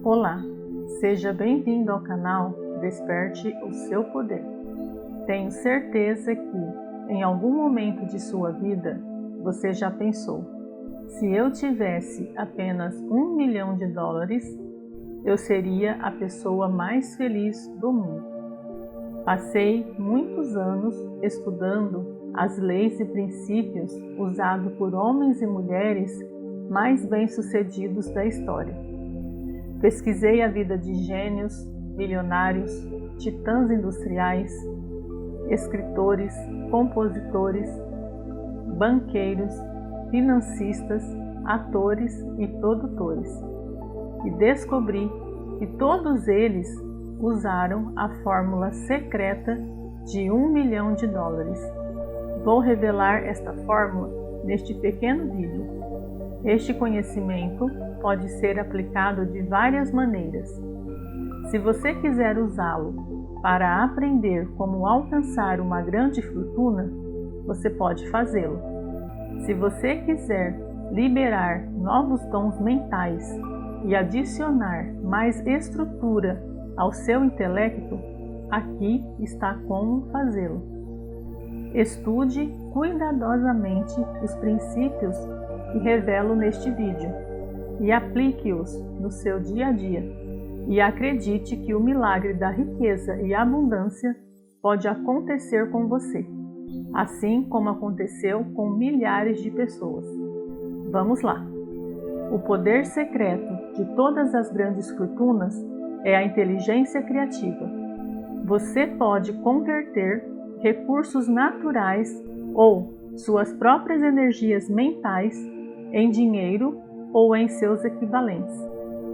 Olá, seja bem-vindo ao canal Desperte o Seu Poder. Tenho certeza que, em algum momento de sua vida, você já pensou: se eu tivesse apenas $1 milhão, eu seria a pessoa mais feliz do mundo. Passei muitos anos estudando as leis e princípios usados por homens e mulheres mais bem-sucedidos da história. Pesquisei a vida de gênios, milionários, titãs industriais, escritores, compositores, banqueiros, financistas, atores e produtores. E descobri que todos eles usaram a fórmula secreta de $1 milhão. Vou revelar esta fórmula neste pequeno vídeo. Este conhecimento pode ser aplicado de várias maneiras. Se você quiser usá-lo para aprender como alcançar uma grande fortuna, você pode fazê-lo. Se você quiser liberar novos dons mentais e adicionar mais estrutura ao seu intelecto, aqui está como fazê-lo. Estude cuidadosamente os princípios que revelo neste vídeo e aplique-os no seu dia a dia. E acredite que o milagre da riqueza e abundância pode acontecer com você, assim como aconteceu com milhares de pessoas. Vamos lá! O poder secreto de todas as grandes fortunas é a inteligência criativa. Você pode converter recursos naturais ou suas próprias energias mentais em dinheiro ou em seus equivalentes.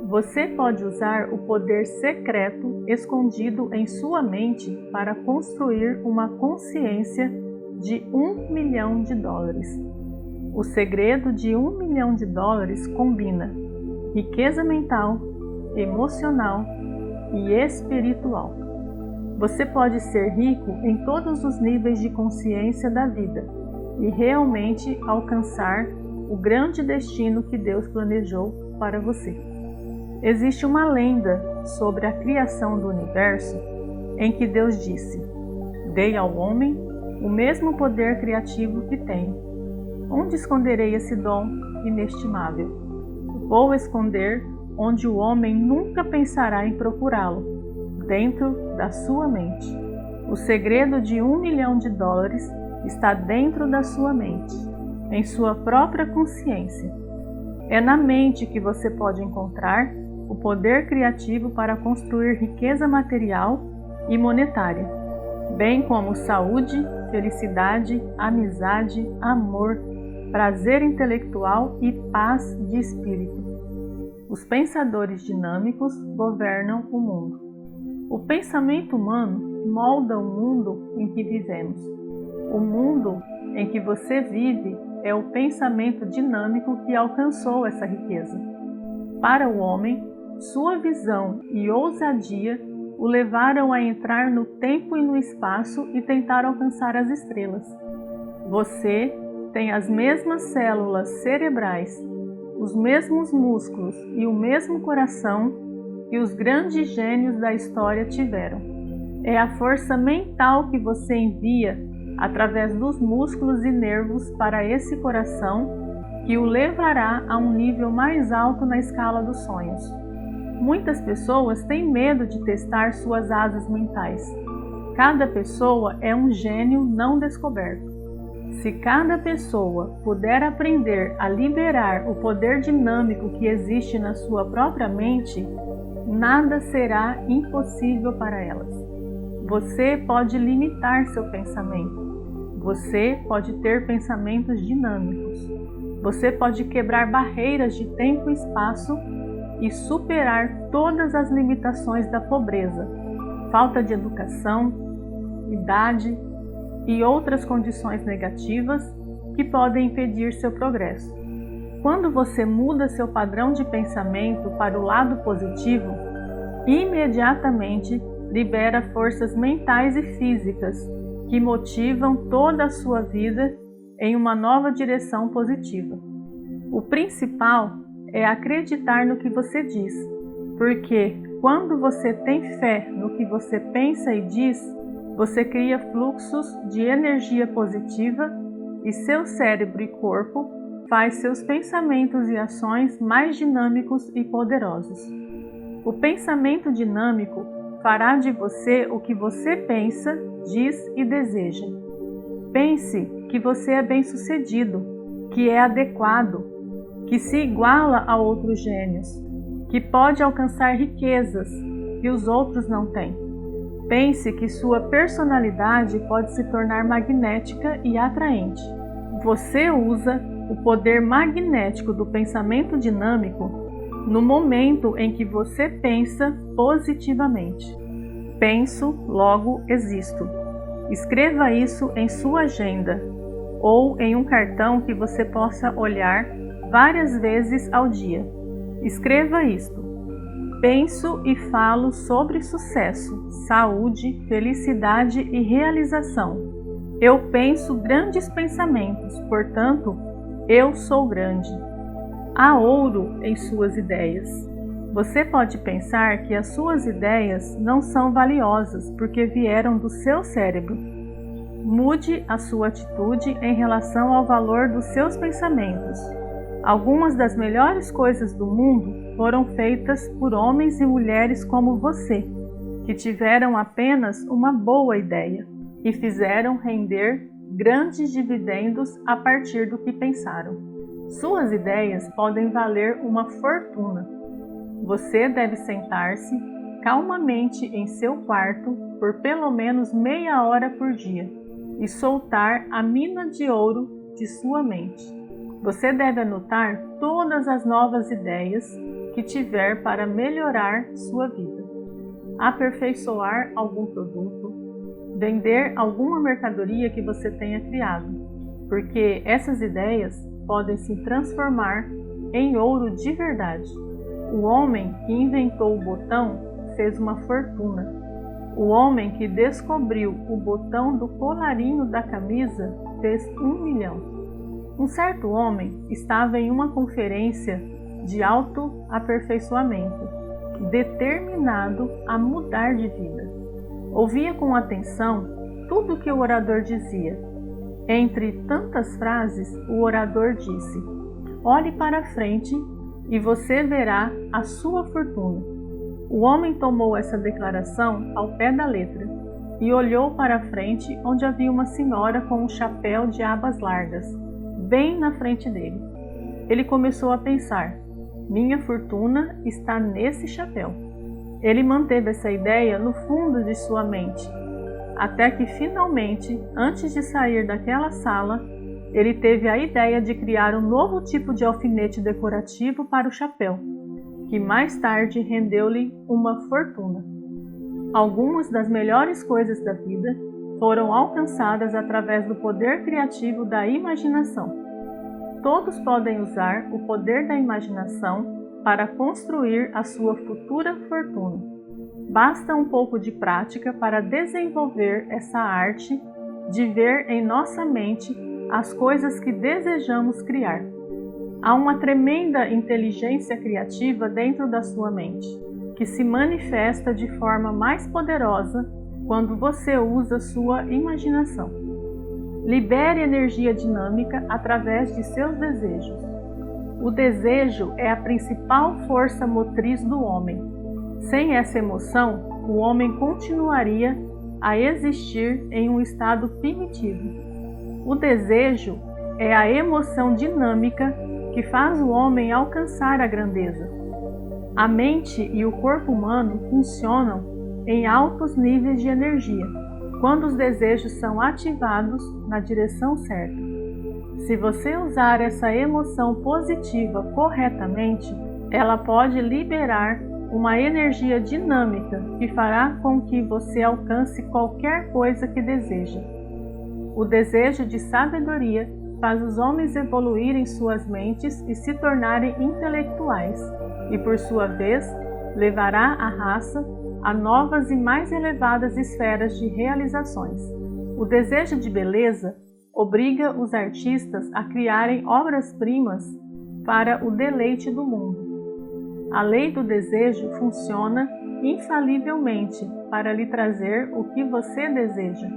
Você pode usar o poder secreto escondido em sua mente para construir uma consciência de $1 milhão. O segredo de $1 milhão combina riqueza mental, emocional e espiritual. Você pode ser rico em todos os níveis de consciência da vida e realmente alcançar o grande destino que Deus planejou para você. Existe uma lenda sobre a criação do universo em que Deus disse: "Dei ao homem o mesmo poder criativo que tenho. Onde esconderei esse dom inestimável? Vou esconder onde o homem nunca pensará em procurá-lo, dentro da sua mente. O segredo de $1 milhão está dentro da sua mente, em sua própria consciência. É na mente que você pode encontrar o poder criativo para construir riqueza material e monetária, bem como saúde, felicidade, amizade, amor, prazer intelectual e paz de espírito. Os pensadores dinâmicos governam o mundo. O pensamento humano molda o mundo em que vivemos. O mundo em que você vive é o pensamento dinâmico que alcançou essa riqueza. Para o homem, sua visão e ousadia o levaram a entrar no tempo e no espaço e tentar alcançar as estrelas. Você tem as mesmas células cerebrais, os mesmos músculos e o mesmo coração que os grandes gênios da história tiveram. É a força mental que você envia através dos músculos e nervos para esse coração que o levará a um nível mais alto na escala dos sonhos. Muitas pessoas têm medo de testar suas asas mentais. Cada pessoa é um gênio não descoberto. Se cada pessoa puder aprender a liberar o poder dinâmico que existe na sua própria mente, nada será impossível para elas. Você pode limitar seu pensamento. Você pode ter pensamentos dinâmicos. Você pode quebrar barreiras de tempo e espaço e superar todas as limitações da pobreza, falta de educação, idade e outras condições negativas que podem impedir seu progresso. Quando você muda seu padrão de pensamento para o lado positivo, imediatamente libera forças mentais e físicas que motivam toda a sua vida em uma nova direção positiva. O principal é acreditar no que você diz Porque quando você tem fé no que você pensa e diz, você cria fluxos de energia positiva e seu cérebro e corpo faz seus pensamentos e ações mais dinâmicos e poderosos. O pensamento dinâmico fará de você o que você pensa, diz e deseja. Pense que você é bem-sucedido, que é adequado, que se iguala a outros gênios, que pode alcançar riquezas que os outros não têm. Pense que sua personalidade pode se tornar magnética e atraente. Você usa o poder magnético do pensamento dinâmico no momento em que você pensa positivamente. Penso, logo existo. Escreva isso em sua agenda ou em um cartão que você possa olhar várias vezes ao dia. Escreva isto. Penso e falo sobre sucesso, saúde, felicidade e realização. Eu penso grandes pensamentos, portanto, eu sou grande. Há ouro em suas ideias. Você pode pensar que as suas ideias não são valiosas porque vieram do seu cérebro. Mude a sua atitude em relação ao valor dos seus pensamentos. Algumas das melhores coisas do mundo foram feitas por homens e mulheres como você, que tiveram apenas uma boa ideia e fizeram render grandes dividendos a partir do que pensaram. Suas ideias podem valer uma fortuna. Você deve sentar-se calmamente em seu quarto por pelo menos meia hora por dia e soltar a mina de ouro de sua mente. Você deve anotar todas as novas ideias que tiver para melhorar sua vida, aperfeiçoar algum produto, vender alguma mercadoria que você tenha criado, porque essas ideias podem se transformar em ouro de verdade. O homem que inventou o botão fez uma fortuna. O homem que descobriu o botão do colarinho da camisa fez 1 milhão. Um certo homem estava em uma conferência de autoaperfeiçoamento, determinado a mudar de vida. Ouvia com atenção tudo o que o orador dizia. Entre tantas frases, o orador disse: "Olhe para frente e você verá a sua fortuna." O homem tomou essa declaração ao pé da letra e olhou para frente, onde havia uma senhora com um chapéu de abas largas, bem na frente dele. Ele começou a pensar: minha fortuna está nesse chapéu. Ele manteve essa ideia no fundo de sua mente, até que finalmente, antes de sair daquela sala, ele teve a ideia de criar um novo tipo de alfinete decorativo para o chapéu, que mais tarde rendeu-lhe uma fortuna. Algumas das melhores coisas da vida foram alcançadas através do poder criativo da imaginação. Todos podem usar o poder da imaginação para construir a sua futura fortuna. Basta um pouco de prática para desenvolver essa arte de ver em nossa mente as coisas que desejamos criar. Há uma tremenda inteligência criativa dentro da sua mente, que se manifesta de forma mais poderosa quando você usa sua imaginação. Libere energia dinâmica através de seus desejos. O desejo é a principal força motriz do homem. Sem essa emoção, o homem continuaria a existir em um estado primitivo. O desejo é a emoção dinâmica que faz o homem alcançar a grandeza. A mente e o corpo humano funcionam em altos níveis de energia, quando os desejos são ativados na direção certa. Se você usar essa emoção positiva corretamente, ela pode liberar uma energia dinâmica que fará com que você alcance qualquer coisa que deseja. O desejo de sabedoria faz os homens evoluírem suas mentes e se tornarem intelectuais, e por sua vez, levará a raça a novas e mais elevadas esferas de realizações. O desejo de beleza obriga os artistas a criarem obras-primas para o deleite do mundo. A lei do desejo funciona infalivelmente para lhe trazer o que você deseja.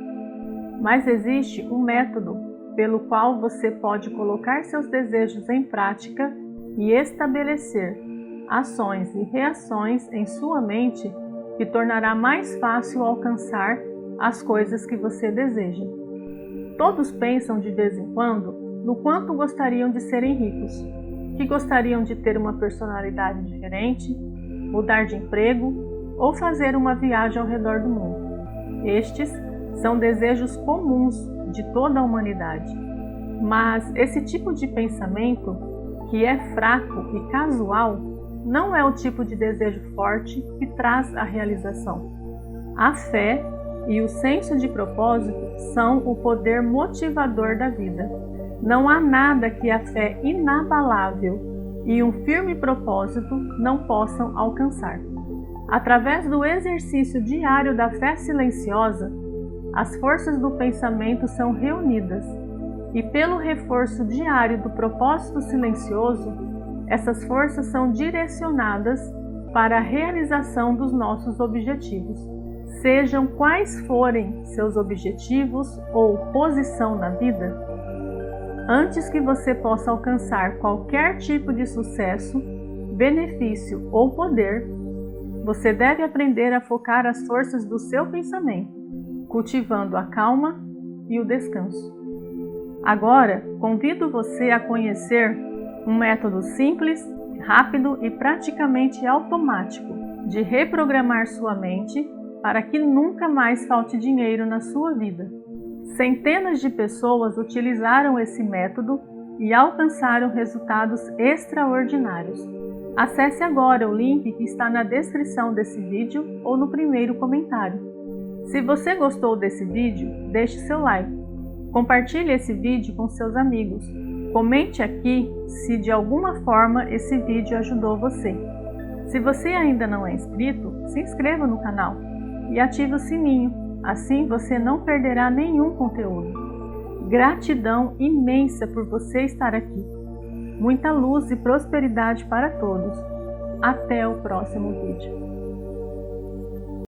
Mas existe um método pelo qual você pode colocar seus desejos em prática e estabelecer ações e reações em sua mente que tornará mais fácil alcançar as coisas que você deseja. Todos pensam de vez em quando no quanto gostariam de serem ricos, que gostariam de ter uma personalidade diferente, mudar de emprego ou fazer uma viagem ao redor do mundo. Estes são desejos comuns de toda a humanidade. Mas esse tipo de pensamento, que é fraco e casual, não é o tipo de desejo forte que traz a realização. A fé e o senso de propósito são o poder motivador da vida. Não há nada que a fé inabalável e um firme propósito não possam alcançar. Através do exercício diário da fé silenciosa, as forças do pensamento são reunidas, e pelo reforço diário do propósito silencioso, essas forças são direcionadas para a realização dos nossos objetivos. Sejam quais forem seus objetivos ou posição na vida, antes que você possa alcançar qualquer tipo de sucesso, benefício ou poder, você deve aprender a focar as forças do seu pensamento, cultivando a calma e o descanso. Agora, convido você a conhecer um método simples, rápido e praticamente automático de reprogramar sua mente para que nunca mais falte dinheiro na sua vida. Centenas de pessoas utilizaram esse método e alcançaram resultados extraordinários. Acesse agora o link que está na descrição desse vídeo ou no primeiro comentário. Se você gostou desse vídeo, deixe seu like. Compartilhe esse vídeo com seus amigos. Comente aqui se de alguma forma esse vídeo ajudou você. Se você ainda não é inscrito, se inscreva no canal e ative o sininho, assim você não perderá nenhum conteúdo. Gratidão imensa por você estar aqui. Muita luz e prosperidade para todos. Até o próximo vídeo.